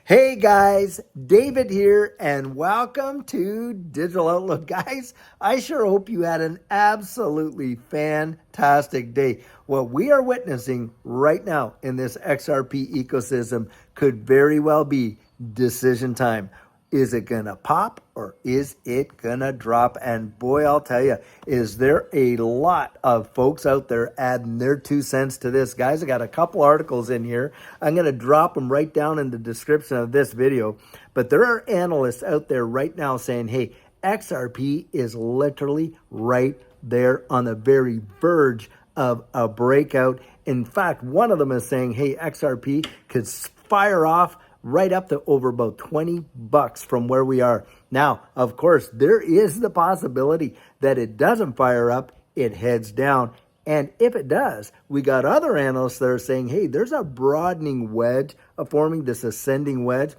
Hey guys, David here, and welcome to Digital Outlook. Guys, I sure hope you had an absolutely fantastic day. What we are witnessing right now in this XRP ecosystem could very well be decision time. Is it going to pop or is it going to drop? And boy, I'll tell you, is there a lot of folks out there adding their 2 cents to this. Guys, I got a couple articles in here. I'm going to drop them right down in the description of this video. But there are analysts out there right now saying, hey, XRP is literally right there on the very verge of a breakout. In fact, one of them is saying, hey, XRP could fire off right up to over about $20 from where we are. Now, of course, there is the possibility that it doesn't fire up, it heads down. And if it does, we got other analysts that are saying, hey, there's a broadening wedge forming, this ascending wedge.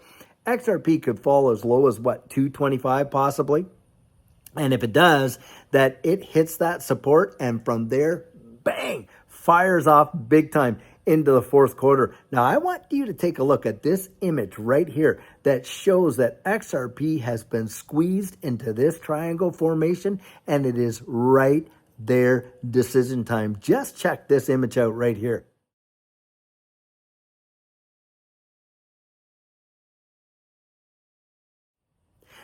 XRP could fall as low as what, 225 possibly? And if it does, that it hits that support and from there, bang, fires off big time into the fourth quarter. Now, I want you to take a look at this image right here that shows that XRP has been squeezed into this triangle formation, and it is right there, decision time. Just check this image out right here.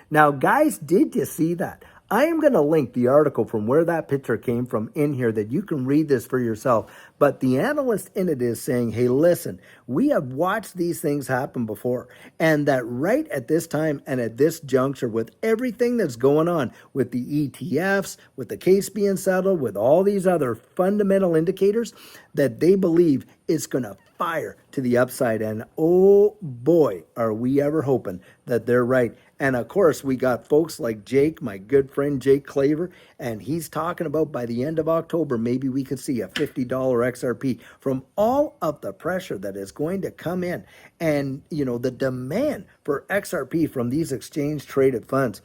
Now, guys, did you see that? I am going to link the article from where that picture came from in here that you can read this for yourself. But the analyst in it is saying, hey, listen, we have watched these things happen before. And that right at this time and at this juncture with everything that's going on with the ETFs, with the case being settled, with all these other fundamental indicators, that they believe it's going to fire to the upside. And oh boy, are we ever hoping that they're right. And of course, we got folks like Jake, my good friend Jake Claver, and he's talking about by the end of October, maybe we could see a $50 XRP from all of the pressure that is going to come in. And, you know, the demand for XRP from these exchange traded funds.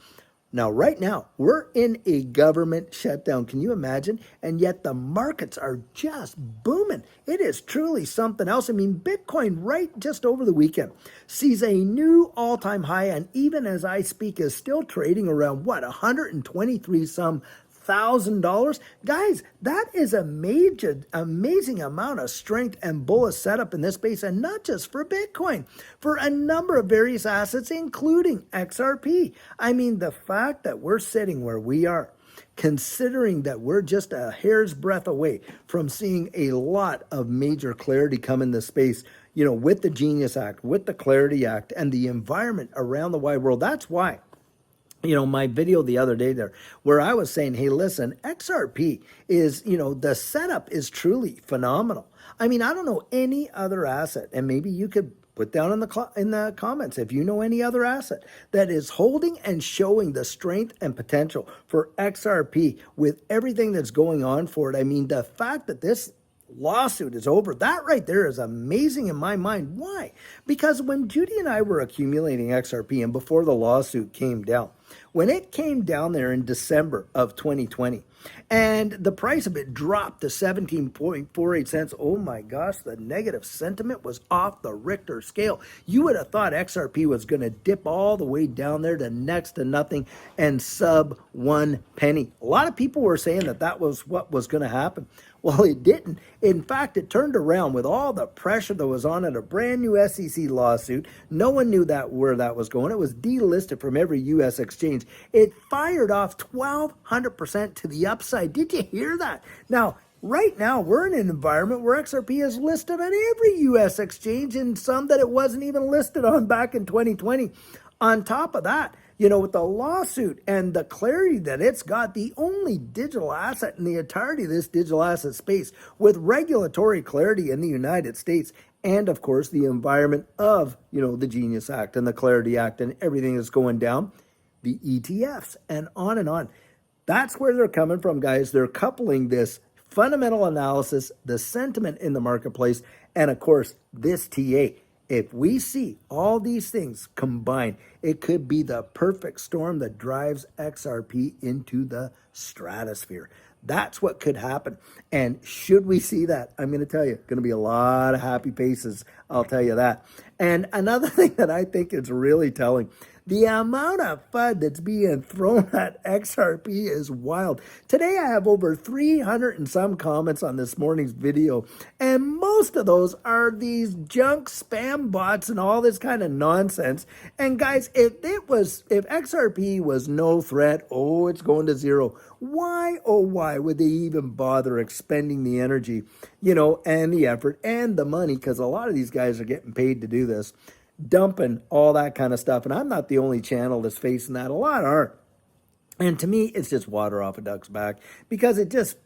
Now, right now, we're in a government shutdown. Can you imagine? And yet the markets are just booming. It is truly something else. I mean, Bitcoin right just over the weekend sees a new all-time high, and even as I speak is still trading around, what, 123 some $1,000. Guys, that is a major, amazing amount of strength and bullish setup in this space, and not just for Bitcoin, for a number of various assets, including XRP. I mean, the fact that we're sitting where we are, considering that we're just a hair's breadth away from seeing a lot of major clarity come in the space, you know, with the Genius Act, with the Clarity Act, and the environment around the wide world. That's why, you know, my video the other day there where I was saying, hey, listen, XRP is, you know, the setup is truly phenomenal. I mean, I don't know any other asset, and maybe you could put down in the comments if you know any other asset that is holding and showing the strength and potential for XRP with everything that's going on for it. I mean, the fact that this lawsuit is over, that right there is amazing in my mind. Why? Because when Judy and I were accumulating XRP and before the lawsuit came down, when it came down there in December of 2020 and the price of it dropped to 17.48 cents, oh my gosh, the negative sentiment was off the Richter scale. You would have thought XRP was going to dip all the way down there to next to nothing and sub 1 penny. A lot of people were saying that that was what was going to happen. Well, it didn't. In fact, it turned around with all the pressure that was on it, a brand new SEC lawsuit. No one knew that where that was going. It was delisted from every U.S. exchange. It fired off 1,200% to the upside. Did you hear that? Now, right now, we're in an environment where XRP is listed on every U.S. exchange and some that it wasn't even listed on back in 2020. On top of that, you know, with the lawsuit and the clarity that it's got, the only digital asset in the entirety of this digital asset space with regulatory clarity in the United States, and of course the environment of, you know, the Genius Act and the Clarity Act and everything that's going down, the ETFs and on and on. That's where they're coming from, guys. They're coupling this fundamental analysis, the sentiment in the marketplace, and of course this TA. If we see all these things combined, it could be the perfect storm that drives XRP into the stratosphere. That's what could happen. And should we see that, I'm going to tell you, going to be a lot of happy faces I'll tell you that. And another thing that I think is really telling, the amount of FUD that's being thrown at XRP is wild. Today I have over 300 and some comments on this morning's video, and most of those are these junk spam bots and all this kind of nonsense. And guys, if XRP was no threat, oh, it's going to zero. Why, oh, why would they even bother expending the energy, and the effort and the money? Because a lot of these guys are getting paid to do this, dumping all that kind of stuff. And I'm not the only channel that's facing that. A lot are. And to me, it's just water off a duck's back, because it just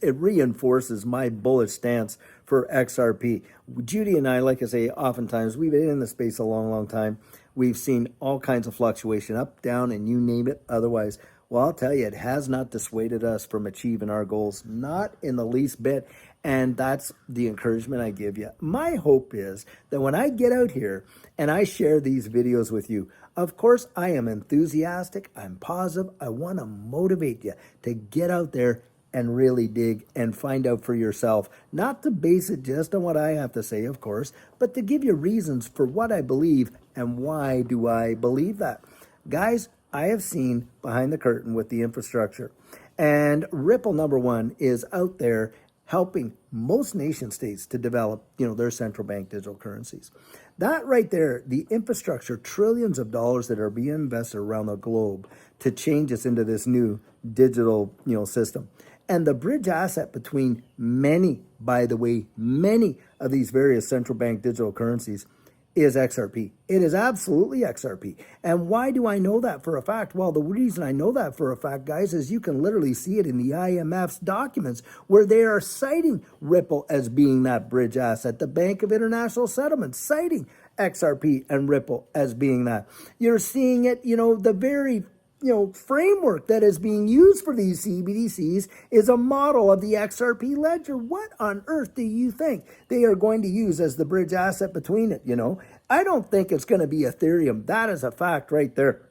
it reinforces my bullish stance for XRP. Judy and I, like I say, oftentimes, we've been in the space a long, long time. We've seen all kinds of fluctuation, up, down, and you name it. Otherwise, well, I'll tell you, it has not dissuaded us from achieving our goals, not in the least bit. And that's the encouragement I give you. My hope is that when I get out here and I share these videos with you, of course, I am enthusiastic, I'm positive, I want to motivate you to get out there and really dig and find out for yourself. Not to base it just on what I have to say, of course, but to give you reasons for what I believe and why do I believe that. Guys, I have seen behind the curtain with the infrastructure. And Ripple, number one, is out there helping most nation states to develop, their central bank digital currencies. That right there, the infrastructure, trillions of dollars that are being invested around the globe to change us into this new digital, system. And the bridge asset between many, by the way, many of these various central bank digital currencies is XRP. It is absolutely XRP. And why do I know that for a fact? Well, the reason I know that for a fact, guys, is you can literally see it in the IMF's documents where they are citing Ripple as being that bridge asset. The Bank of International Settlements citing XRP and Ripple as being that. You're seeing it, the very framework that is being used for these CBDCs is a model of the XRP ledger. What on earth do you think they are going to use as the bridge asset between it? I don't think it's going to be Ethereum. That is a fact right there.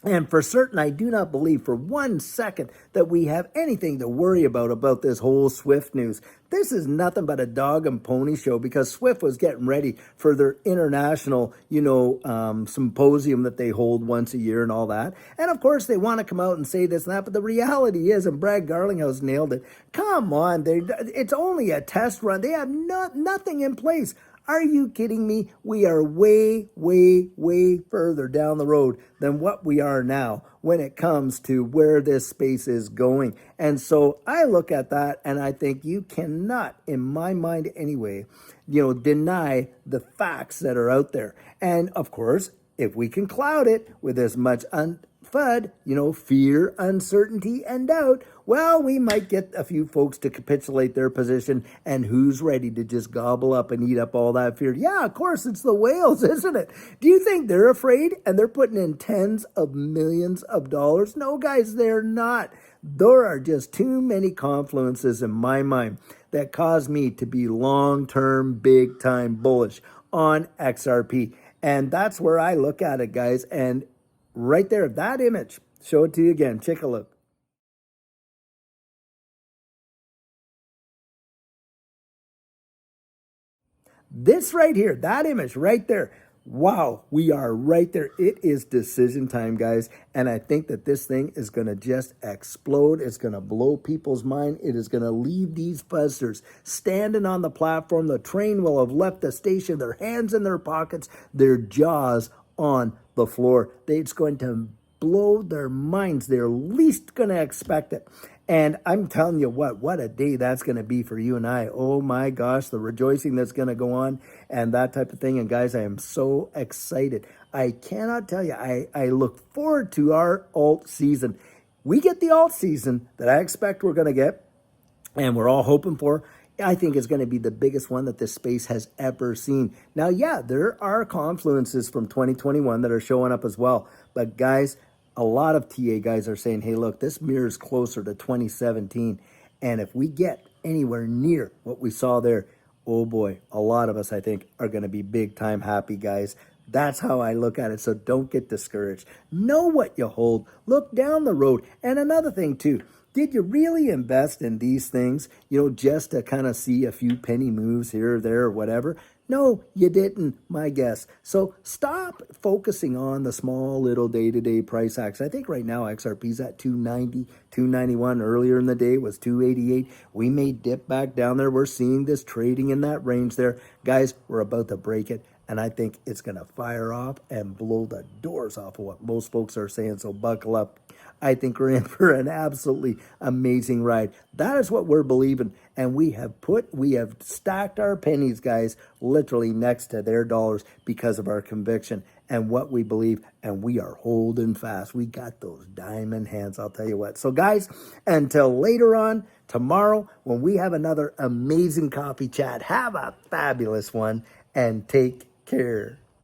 And for certain, I do not believe for 1 second that we have anything to worry about this whole Swift news. This is nothing but a dog and pony show, because Swift was getting ready for their international, symposium that they hold once a year and all that. And of course, they want to come out and say this and that. But the reality is, and Brad Garlinghouse nailed it, come on, it's only a test run. They have nothing in place. Are you kidding me? We are way, way, way further down the road than what we are now when it comes to where this space is going. And so I look at that and I think you cannot, in my mind anyway, deny the facts that are out there. And of course, if we can cloud it with as much FUD, fear, uncertainty, and doubt, well, we might get a few folks to capitulate their position, and who's ready to just gobble up and eat up all that fear? Yeah, of course, it's the whales, isn't it? Do you think they're afraid and they're putting in tens of millions of dollars? No, guys, they're not. There are just too many confluences in my mind that cause me to be long-term, big-time bullish on XRP. And that's where I look at it, guys. And right there, that image, show it to you again. Take a look. This right here, that image right there. Wow, we are right there. It is decision time, guys. And I think that this thing is going to just explode. It's going to blow people's mind. It is going to leave these buzzers standing on the platform. The train will have left the station, their hands in their pockets, their jaws on the floor. It's going to blow their minds. They're least going to expect it. And I'm telling you what a day that's going to be for you and I. Oh my gosh, the rejoicing that's going to go on and that type of thing. And guys, I am so excited. I cannot tell you, I look forward to our alt season. We get the alt season that I expect we're going to get, and we're all hoping for. I think it's going to be the biggest one that this space has ever seen. Now, yeah, there are confluences from 2021 that are showing up as well. But guys, a lot of TA guys are saying, hey, look, this mirrors closer to 2017. And if we get anywhere near what we saw there, oh boy, a lot of us, I think, are going to be big time happy, guys. That's how I look at it. So don't get discouraged. Know what you hold. Look down the road. And another thing too, did you really invest in these things, just to kind of see a few penny moves here or there or whatever? No, you didn't, my guess. So stop focusing on the small little day-to-day price acts. I think right now XRP's at 290, 291. Earlier in the day it was 288. We may dip back down there. We're seeing this trading in that range there. Guys, we're about to break it. And I think it's going to fire off and blow the doors off of what most folks are saying. So buckle up. I think we're in for an absolutely amazing ride. That is what we're believing. And we have stacked our pennies, guys, literally next to their dollars because of our conviction and what we believe. And we are holding fast. We got those diamond hands, I'll tell you what. So guys, until later on, tomorrow, when we have another amazing coffee chat, have a fabulous one and take care.